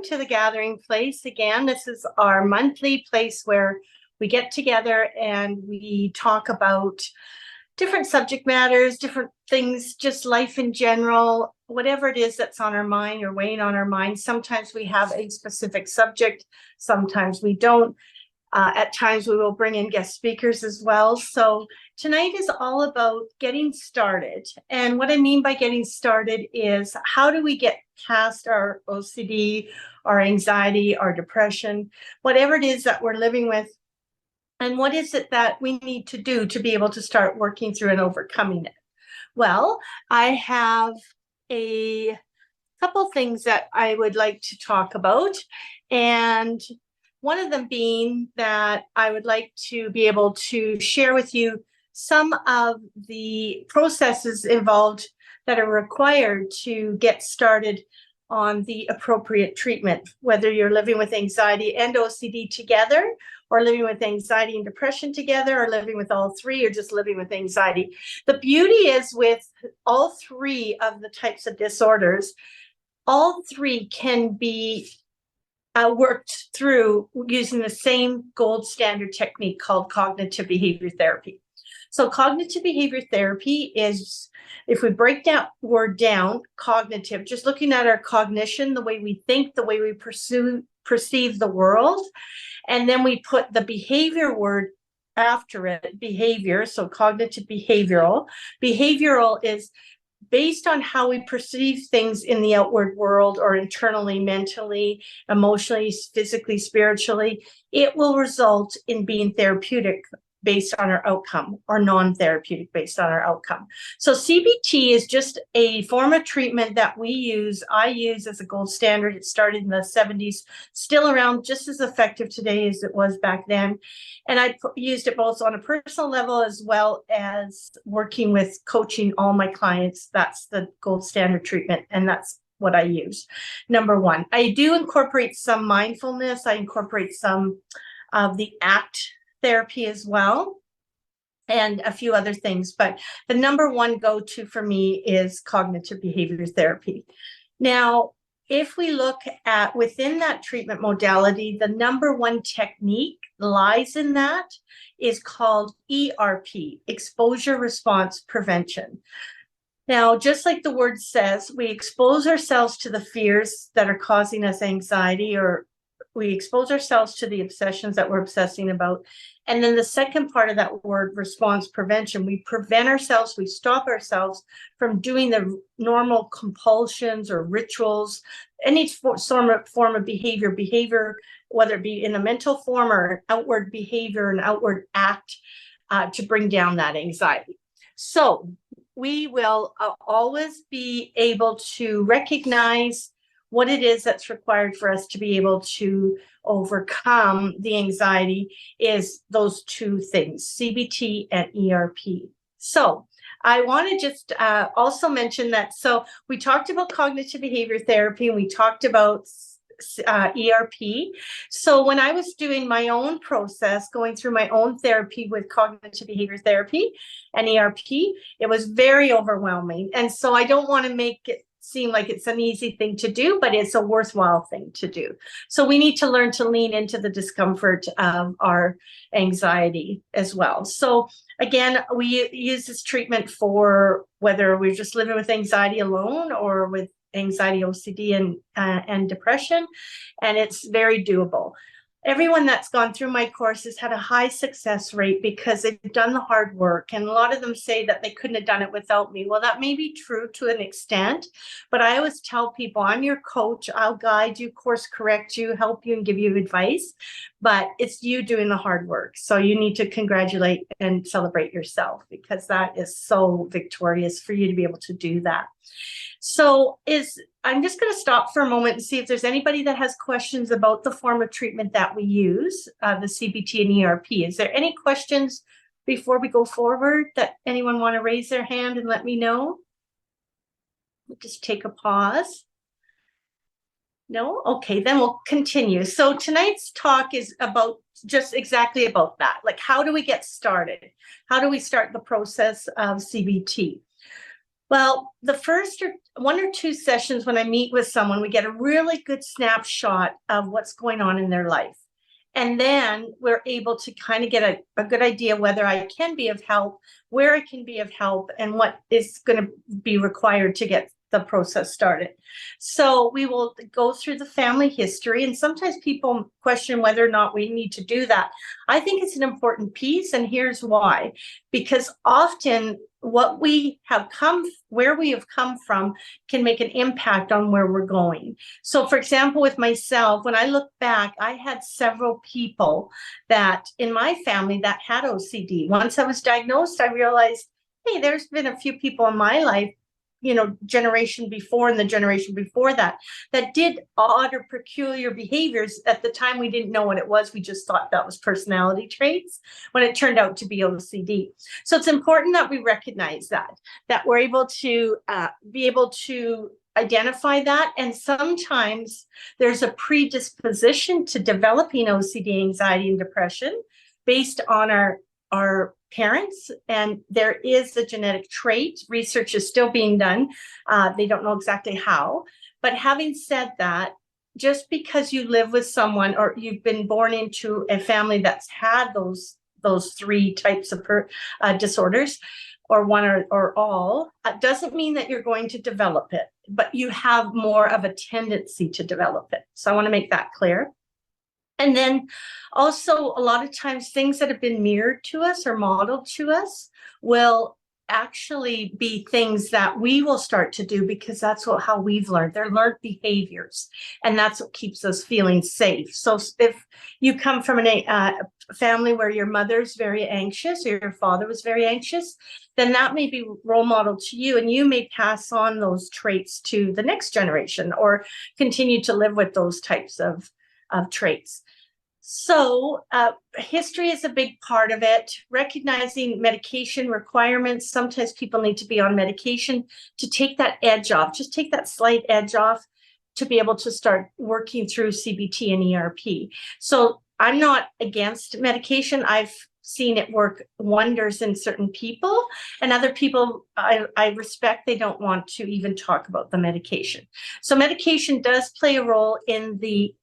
to the Gathering Place. Again, this is our monthly place where we get together and we talk about different subject matters, different things, just life in general, whatever it is that's on our mind or weighing on our mind. Sometimes we have a specific subject, sometimes we don't. At times we will bring in guest speakers as well. So tonight is all about getting started. And what I mean by getting started is how do we get past our OCD, our anxiety, our depression, whatever it is that we're living with. And what is it that we need to do to be able to start working through and overcoming it? Well, I have a couple things that I would like to talk about. And one of them being that I would like to be able to share with you some of the processes involved that are required to get started on the appropriate treatment, whether you're living with anxiety and OCD together, or living with anxiety and depression together, or living with all three, or just living with anxiety. The beauty is with all three of the types of disorders, all three can be worked through using the same gold standard technique called cognitive behavior therapy. So cognitive behavior therapy is, if we break that word down, cognitive, just looking at our cognition, the way we think, the way we perceive the world, and then we put the behavior word after it, behavior, so cognitive behavioral. Behavioral is based on how we perceive things in the outward world or internally, mentally, emotionally, physically, spiritually. It will result in being therapeutic based on our outcome or non-therapeutic based on our outcome. So CBT is just a form of treatment that I use as a gold standard. It started in the 70s, still around, just as effective today as it was back then. And I used it both on a personal level as well as working with coaching all my clients. That's the gold standard treatment, and that's what I use. Number one, I do incorporate some mindfulness. I incorporate some of the ACT therapy as well, and a few other things. But the number one go-to for me is cognitive behavior therapy. Now, if we look at within that treatment modality, the number one technique lies in that is called ERP, exposure response prevention. Now, just like the word says, we expose ourselves to the fears that are causing us anxiety, or we expose ourselves to the obsessions that we're obsessing about. And then the second part of that word, response prevention, we prevent ourselves, we stop ourselves from doing the normal compulsions or rituals, any form of behavior, whether it be in a mental form or an outward behavior, an outward act to bring down that anxiety. So we will always be able to recognize what it is that's required for us to be able to overcome the anxiety is those two things, CBT and ERP. So I want to just also mention that, so we talked about cognitive behavior therapy and we talked about ERP. So when I was doing my own process, going through my own therapy with cognitive behavior therapy and ERP, it was very overwhelming. And so I don't want to make it seem like it's an easy thing to do, but it's a worthwhile thing to do. So we need to learn to lean into the discomfort of our anxiety as well. So again, we use this treatment for whether we're just living with anxiety alone or with anxiety, OCD, and depression, and it's very doable. Everyone that's gone through my course has had a high success rate because they've done the hard work. And a lot of them say that they couldn't have done it without me. Well, that may be true to an extent, but I always tell people I'm your coach. I'll guide you, course correct you, help you, and give you advice. But it's you doing the hard work. So you need to congratulate and celebrate yourself, because that is so victorious for you to be able to do that. So I'm just going to stop for a moment and see if there's anybody that has questions about the form of treatment that we use, the CBT and ERP. Is there any questions before we go forward that anyone want to raise their hand and let me know? We'll just take a pause. No? Okay, then we'll continue. So tonight's talk is about just exactly about that. Like, how do we get started? How do we start the process of CBT? Well, the first or one or two sessions when I meet with someone, we get a really good snapshot of what's going on in their life. And then we're able to kind of get a good idea whether I can be of help, where I can be of help, and what is going to be required to get the process started. So we will go through the family history, and sometimes people question whether or not we need to do that. I think it's an important piece, and here's why. Because often what we have where we have come from can make an impact on where we're going. So for example, with myself, when I look back, I had several people that in my family that had OCD. Once I was diagnosed, I realized, hey, there's been a few people in my life, generation before and the generation before that did odd or peculiar behaviors. At the time, we didn't know what it was. We just thought that was personality traits when it turned out to be OCD. So it's important that we recognize that we're able to be able to identify that. And sometimes there's a predisposition to developing OCD, anxiety, and depression based on our parents, and there is a genetic trait. Research is still being done. They don't know exactly how. But having said that, just because you live with someone or you've been born into a family that's had those three types of disorders, or one or all, doesn't mean that you're going to develop it, but you have more of a tendency to develop it. So I want to make that clear. And then also, a lot of times things that have been mirrored to us or modeled to us will actually be things that we will start to do because that's how we've learned. They're learned behaviors, and that's what keeps us feeling safe. So if you come from a family where your mother's very anxious or your father was very anxious, then that may be role model to you, and you may pass on those traits to the next generation or continue to live with those types of traits. So history is a big part of it. Recognizing medication requirements. Sometimes people need to be on medication to take that edge off, just take that slight edge off to be able to start working through CBT and ERP. So I'm not against medication. I've seen it work wonders in certain people, and other people I respect, they don't want to even talk about the medication. So medication does play a role in the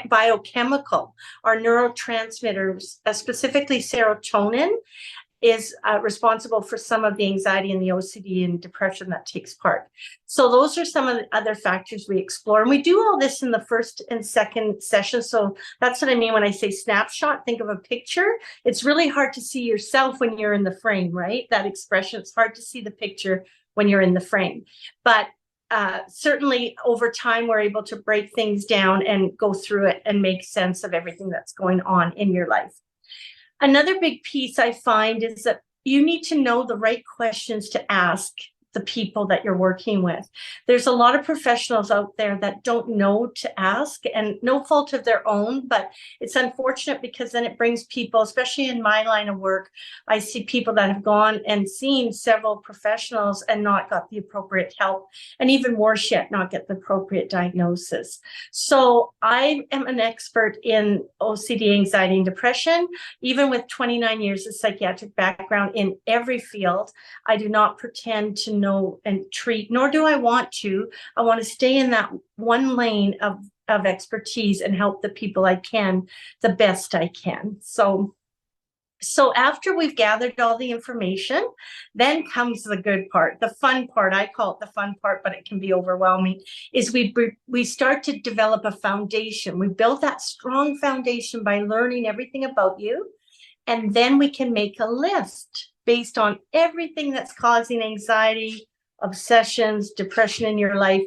biochemical, our neurotransmitters, specifically serotonin, is responsible for some of the anxiety and the OCD and depression that takes part. So those are some of the other factors we explore. And we do all this in the first and second session. So that's what I mean when I say snapshot. Think of a picture. It's really hard to see yourself when you're in the frame, right? That expression, it's hard to see the picture when you're in the frame. But certainly over time, we're able to break things down and go through it and make sense of everything that's going on in your life. Another big piece I find is that you need to know the right questions to ask the people that you're working with. There's a lot of professionals out there that don't know to ask, and no fault of their own, but it's unfortunate because then it brings people, especially in my line of work, I see people that have gone and seen several professionals and not got the appropriate help, and even worse yet, not get the appropriate diagnosis. So I am an expert in OCD, anxiety, and depression. Even with 29 years of psychiatric background in every field, I do not pretend to know and treat, nor do I want to. I want to stay in that one lane of expertise and help the people I can the best I can. So after we've gathered all the information, then comes the good part, the fun part. I call it the fun part, but it can be overwhelming, is we start to develop a foundation. We build that strong foundation by learning everything about you. And then we can make a list based on everything that's causing anxiety, obsessions, depression in your life.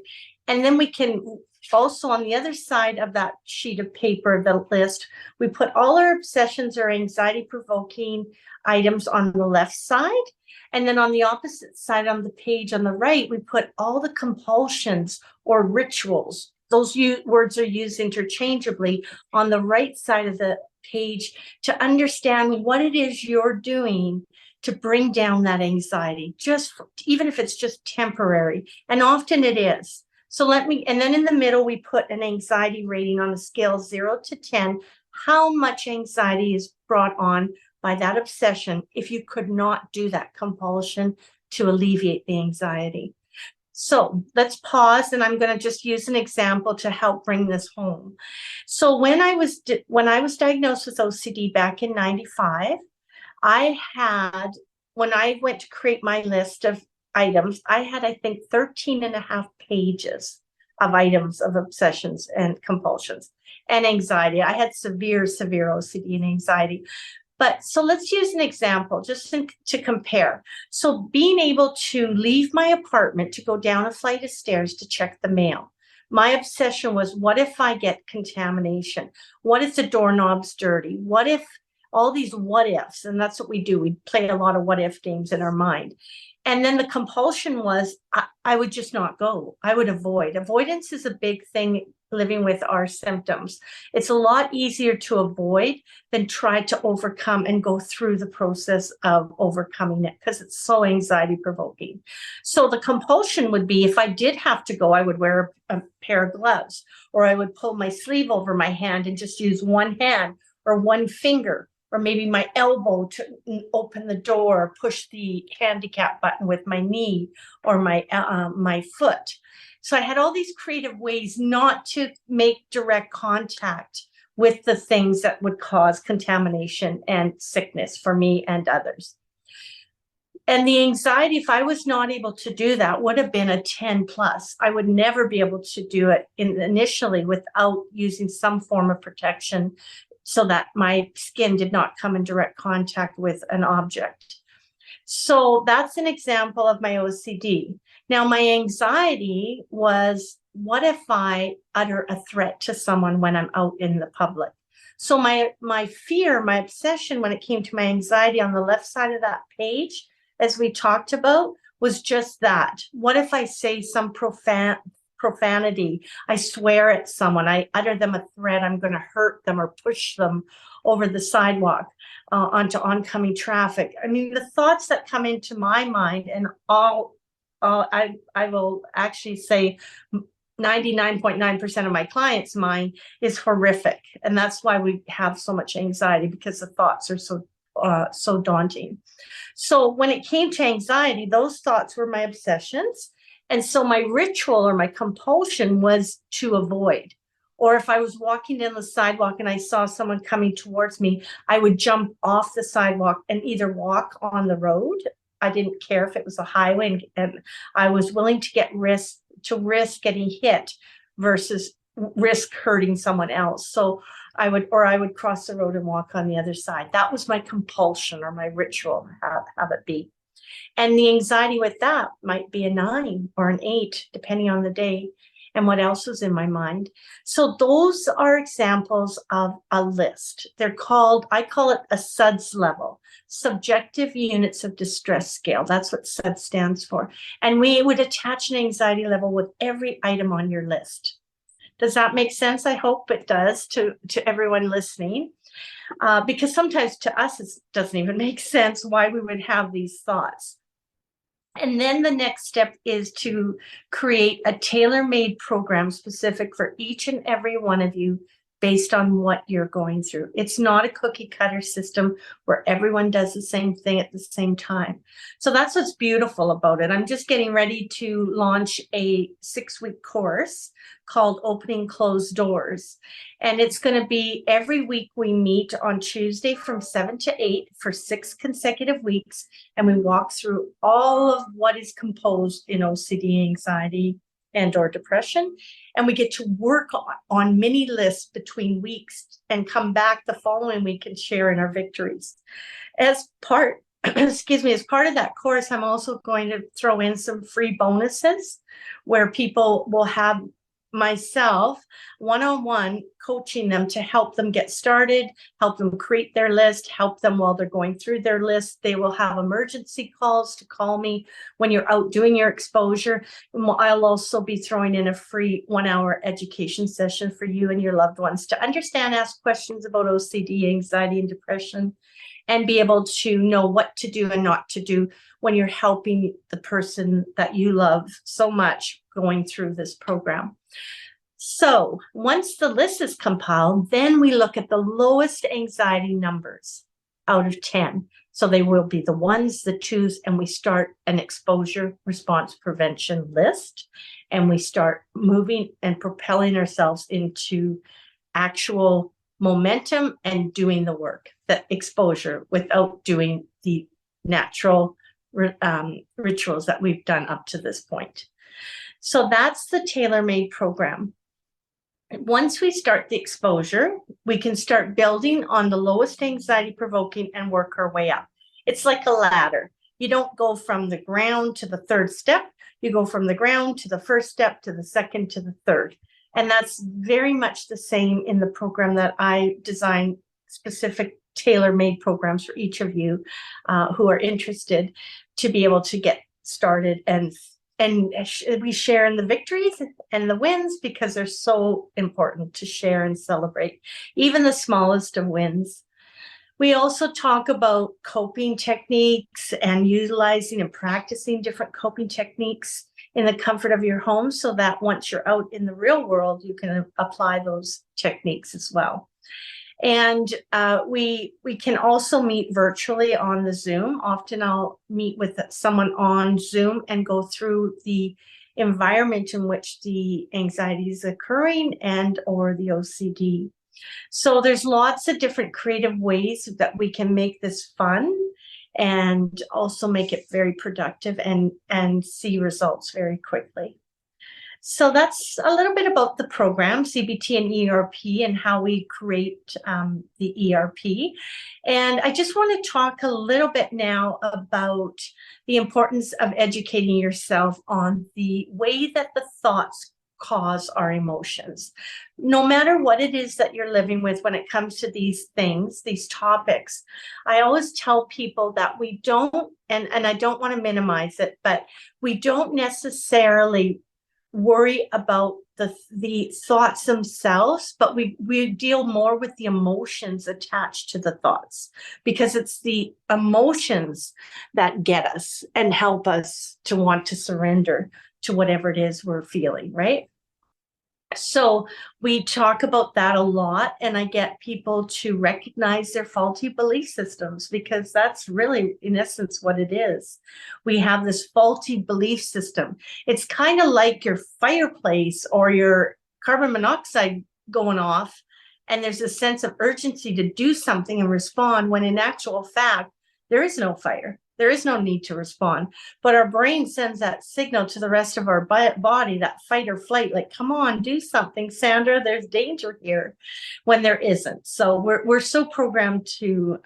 And then we can also, on the other side of that sheet of paper, the list, we put all our obsessions or anxiety-provoking items on the left side. And then on the opposite side on the page on the right, we put all the compulsions or rituals. Those words are used interchangeably on the right side of the page to understand what it is you're doing to bring down that anxiety, even if it's just temporary. And often it is. So and then in the middle, we put an anxiety rating on a scale 0 to 10, how much anxiety is brought on by that obsession if you could not do that compulsion to alleviate the anxiety. So let's pause, and I'm going to just use an example to help bring this home. So when I was diagnosed with OCD back in 95, when I went to create my list of items, I had, I think, 13 and a half pages of items of obsessions and compulsions and anxiety. I had severe OCD and anxiety. But so let's use an example just to compare. So being able to leave my apartment to go down a flight of stairs to check the mail. My obsession was, what if I get contamination? What if the doorknob's dirty? What if all these what ifs? And that's what we do. We play a lot of what if games in our mind. And then the compulsion was, I would just not go. I would avoid. Avoidance is a big thing living with our symptoms. It's a lot easier to avoid than try to overcome and go through the process of overcoming it, because it's so anxiety provoking. So the compulsion would be, if I did have to go, I would wear a pair of gloves, or I would pull my sleeve over my hand and just use one hand or one finger, or maybe my elbow to open the door, push the handicap button with my knee or my foot. So I had all these creative ways not to make direct contact with the things that would cause contamination and sickness for me and others. And the anxiety, if I was not able to do that, would have been a 10 plus. I would never be able to do it initially without using some form of protection so that my skin did not come in direct contact with an object. So that's an example of my OCD. Now, my anxiety was, what if I utter a threat to someone when I'm out in the public? So my fear, my obsession when it came to my anxiety on the left side of that page, as we talked about, was just that. What if I say some profanity? I swear at someone, I utter them a threat, I'm going to hurt them or push them over the sidewalk onto oncoming traffic. I mean, the thoughts that come into my mind, and I will actually say 99.9% of my clients' mind is horrific. And that's why we have so much anxiety, because the thoughts are so daunting. So when it came to anxiety, those thoughts were my obsessions. And so my ritual or my compulsion was to avoid. Or if I was walking down the sidewalk and I saw someone coming towards me, I would jump off the sidewalk and either walk on the road. I didn't care if it was a highway, and I was willing to risk getting hit versus risk hurting someone else. So I would cross the road and walk on the other side. That was my compulsion or my ritual, have it be. And the anxiety with that might be a 9 or an 8, depending on the day and what else was in my mind. So those are examples of a list. I call it a SUDS level, subjective units of distress scale. That's what SUDS stands for. And we would attach an anxiety level with every item on your list. Does that make sense? I hope it does to everyone listening. Because sometimes to us, it doesn't even make sense why we would have these thoughts. And then the next step is to create a tailor-made program specific for each and every one of you based on what you're going through. It's not a cookie cutter system where everyone does the same thing at the same time. So that's what's beautiful about it. I'm just getting ready to launch a 6-week course called Opening Closed Doors. And it's going to be every week we meet on Tuesday from 7 to 8 for 6 consecutive weeks. And we walk through all of what is composed in OCD, anxiety, and or depression. And we get to work on mini lists between weeks and come back the following week and share in our victories. As part of that course, I'm also going to throw in some free bonuses where people will have myself one-on-one coaching them to help them get started, help them create their list, help them while they're going through their list. They will have emergency calls to call me when you're out doing your exposure. I'll also be throwing in a free 1-hour education session for you and your loved ones to understand, ask questions about OCD, anxiety, and depression, and be able to know what to do and not to do when you're helping the person that you love so much going through this program. So once the list is compiled, then we look at the lowest anxiety numbers out of 10. So they will be the ones, the twos, and we start an exposure response prevention list, and we start moving and propelling ourselves into actual momentum and doing the work, the exposure, without doing the natural rituals that we've done up to this point. So that's the tailor-made program. Once we start the exposure, we can start building on the lowest anxiety provoking and work our way up. It's like a ladder. You don't go from the ground to the third step. You go from the ground to the first step, to the second, to the third. And that's very much the same in the program that I design, specific tailor-made programs for each of you who are interested to be able to get started, and we share in the victories and the wins, because they're so important to share and celebrate, even the smallest of wins. We also talk about coping techniques and utilizing and practicing different coping techniques in the comfort of your home, so that once you're out in the real world, you can apply those techniques as well. And we can also meet virtually on the Zoom. Often I'll meet with someone on Zoom and go through the environment in which the anxiety is occurring and or the OCD. So there's lots of different creative ways that we can make this fun and also make it very productive and see results very quickly. So that's a little bit about the program, CBT and ERP, and how we create the ERP. And I just want to talk a little bit now about the importance of educating yourself on the way that the thoughts cause our emotions. No matter what it is that you're living with when it comes to these things, these topics, I always tell people that we don't, and I don't want to minimize it, but we don't necessarily worry about the thoughts themselves, but we deal more with the emotions attached to the thoughts, because it's the emotions that get us and help us to want to surrender to whatever it is we're feeling, right? So we talk about that a lot, and I get people to recognize their faulty belief systems, because that's really, in essence, what it is. We have this faulty belief system. It's kind of like your fireplace or your carbon monoxide going off, and there's a sense of urgency to do something and respond, when in actual fact, there is no fire. There is no need to respond, but our brain sends that signal to the rest of our body, that fight or flight, like, come on, do something, Sandra, there's danger here, when there isn't. So we're so programmed to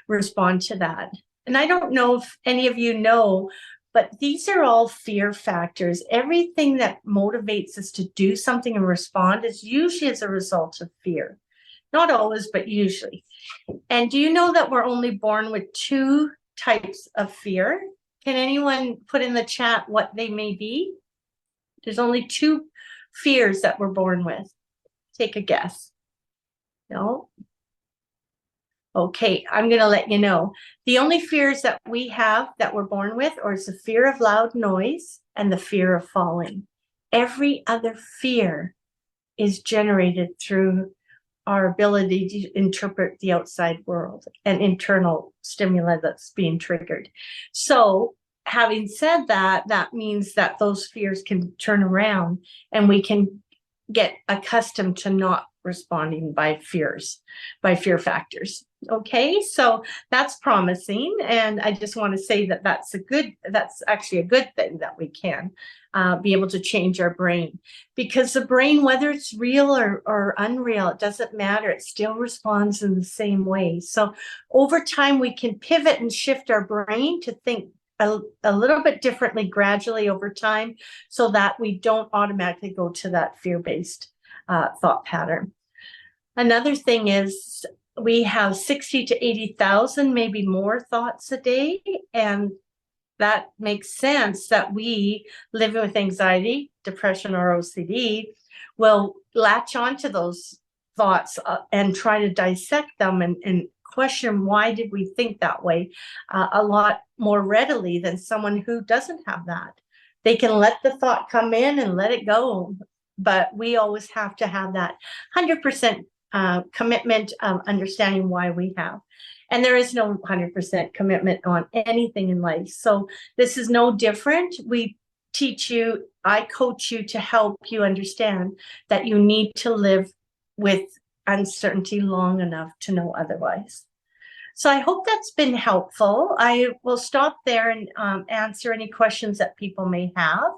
respond to that. And I don't know if any of you know, but these are all fear factors. Everything that motivates us to do something and respond is usually as a result of fear. Not always, but usually. And do you know that we're only born with two types of fear? Can anyone put in the chat what they may be? There's only two fears that we're born with. Take a guess. No? Okay, I'm going to let you know. The only fears that we have that we're born with is the fear of loud noise and the fear of falling. Every other fear is generated through our ability to interpret the outside world and internal stimuli that's being triggered. So having said that, that means that those fears can turn around, and we can get accustomed to not responding by fear factors. Okay, so that's promising, and I just want to say that that's actually a good thing, that we can be able to change our brain, because the brain, whether it's real or unreal, it doesn't matter, it still responds in the same way. So over time, we can pivot and shift our brain to think a little bit differently gradually over time, so that we don't automatically go to that fear-based thought pattern. Another thing is, we have 60 to 80,000, maybe more thoughts a day. And that makes sense that we, living with anxiety, depression, or OCD, will latch onto those thoughts and try to dissect them and question, why did we think that way, a lot more readily than someone who doesn't have that. They can let the thought come in and let it go, but we always have to have that 100% commitment of understanding why we have. And there is no 100% commitment on anything in life. So this is no different. We teach you, I coach you to help you understand that you need to live with uncertainty long enough to know otherwise. So I hope that's been helpful. I will stop there and answer any questions that people may have.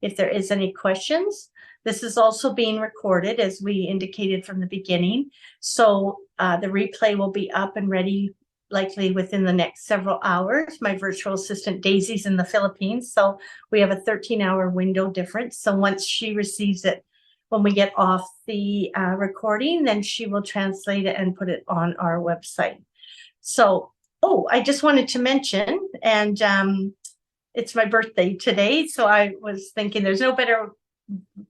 If there is any questions, this is also being recorded as we indicated from the beginning. So the replay will be up and ready likely within the next several hours. My virtual assistant Daisy's in the Philippines, so we have a 13-hour window difference. So once she receives it, when we get off the recording, then she will translate it and put it on our website. So, I just wanted to mention, and it's my birthday today, so I was thinking there's no better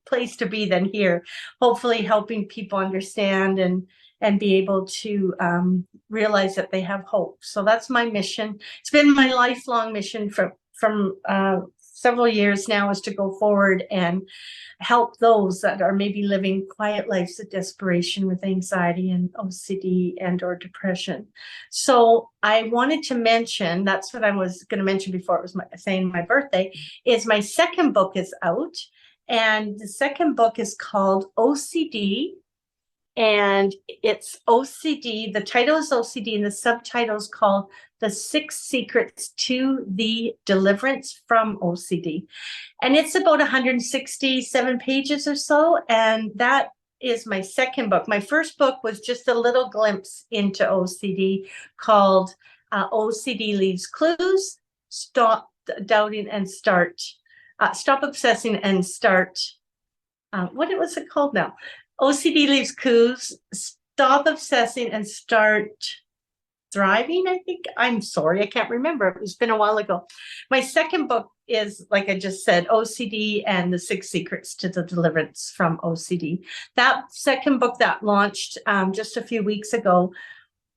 place to be than here, hopefully helping people understand and be able to realize that they have hope. So that's my mission. It's been my lifelong mission from several years now, is to go forward and help those that are maybe living quiet lives of desperation with anxiety and OCD and or depression. So I wanted to mention, that's what I was going to mention before it was saying my birthday, is my second book is out. And the second book is called OCD, and it's OCD. The title is OCD, and the subtitle is called The 6 Secrets to the Deliverance from OCD. And it's about 167 pages or so, and that is my second book. My first book was just a little glimpse into OCD called OCD Leaves Clues, Stop Doubting and Start. Stop Obsessing and Start. What was it called now? OCD Leaves Clues, Stop Obsessing and Start Thriving, I think. I'm sorry, I can't remember. It's been a while ago. My second book is, like I just said, OCD and the 6 Secrets to the Deliverance from OCD. That second book that launched just a few weeks ago,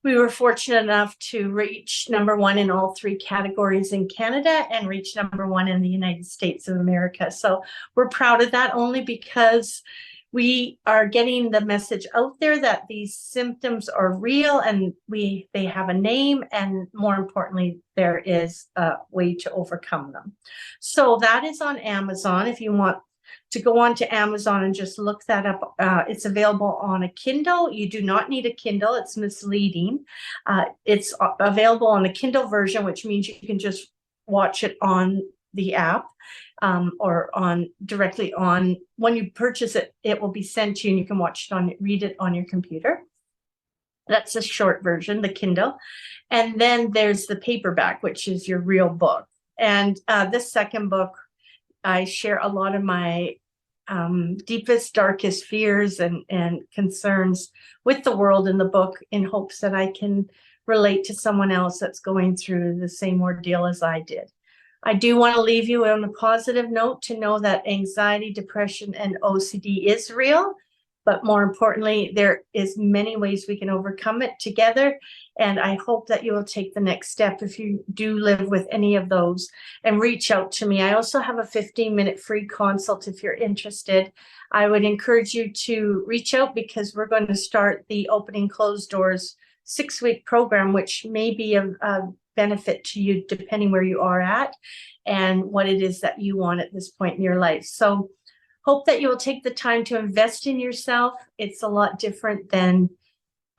we were fortunate enough to reach #1 in all 3 categories in Canada and reach #1 in the United States of America. So we're proud of that, only because we are getting the message out there that these symptoms are real and they have a name, and more importantly, there is a way to overcome them. So that is on Amazon. If you want to go on to Amazon and just look that up, it's available on a Kindle. You do not need a Kindle, it's misleading. It's available on the Kindle version, which means you can just watch it on the app. Or directly on, when you purchase it, it will be sent to you and you can read it on your computer. That's a short version, the Kindle. And then there's the paperback, which is your real book. And this second book, I share a lot of my deepest, darkest fears and concerns with the world in the book, in hopes that I can relate to someone else that's going through the same ordeal as I did. I do want to leave you on a positive note to know that anxiety, depression, and OCD is real, but more importantly, there is many ways we can overcome it together. And I hope that you will take the next step if you do live with any of those and reach out to me. I also have a 15-minute free consult if you're interested. I would encourage you to reach out, because we're going to start the Opening Closed Doors 6-week program, which may be of benefit to you depending where you are at and what it is that you want at this point in your life. So hope that you will take the time to invest in yourself. It's a lot different than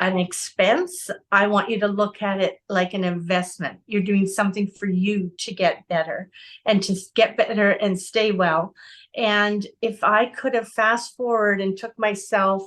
an expense. I want you to look at it like an investment. You're doing something for you to get better and to get better and stay well. And if I could have fast forward and took myself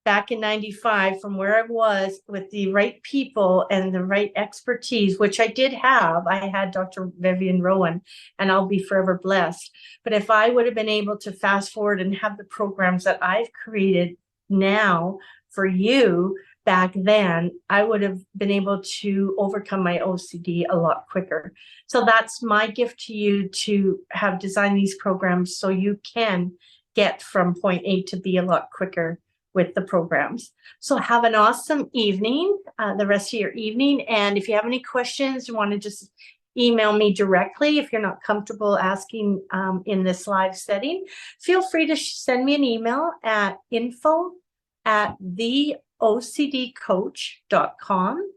back in 95 from where I was with the right people and the right expertise, which I did have. I had Dr. Vivian Rowan, and I'll be forever blessed. But if I would have been able to fast forward and have the programs that I've created now for you back then, I would have been able to overcome my OCD a lot quicker. So that's my gift to you, to have designed these programs so you can get from point A to B a lot quicker with the programs. So have an awesome evening, the rest of your evening. And if you have any questions, you want to just email me directly. If you're not comfortable asking in this live setting, feel free to send me an email at info@theocdcoach.com,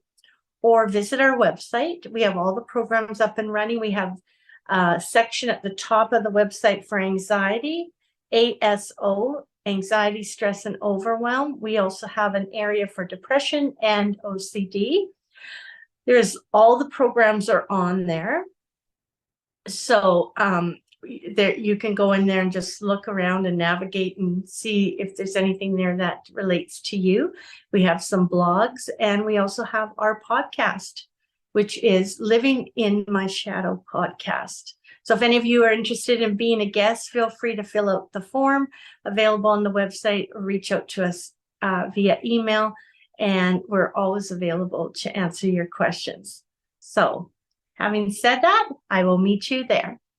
or visit our website. We have all the programs up and running. We have a section at the top of the website for anxiety, ASO, anxiety, stress, and overwhelm. We also have an area for depression and OCD. There's all the programs are on there. So there you can go in there and just look around and navigate and see if there's anything there that relates to you. We have some blogs, and we also have our podcast, which is Living in My Shadow podcast. So if any of you are interested in being a guest, feel free to fill out the form available on the website, or reach out to us via email, and we're always available to answer your questions. So having said that, I will meet you there.